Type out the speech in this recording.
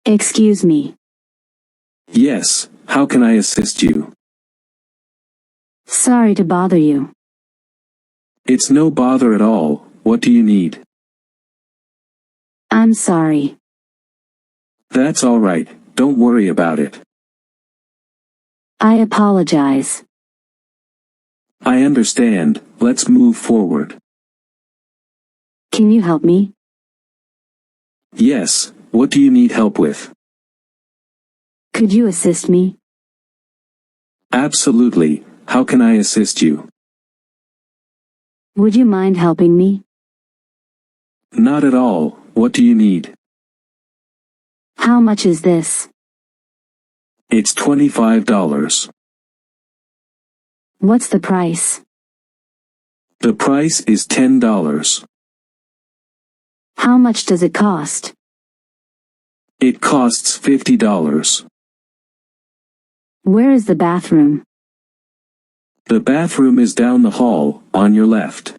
Excuse me. Yes, how can I assist you? Sorry to bother you. It's no bother at all. What do you need? I'm sorry. That's all right, don't worry about it. I apologize. I understand, let's move forward. Can you help me? Yes, what do you need help with? Could you assist me? Absolutely, how can I assist you? Would you mind helping me? Not at all, what do you need? How much is this? It's $25. What's the price? The price is $10. How much does it cost? It costs $50. Where is the bathroom? The bathroom is down the hall, on your left.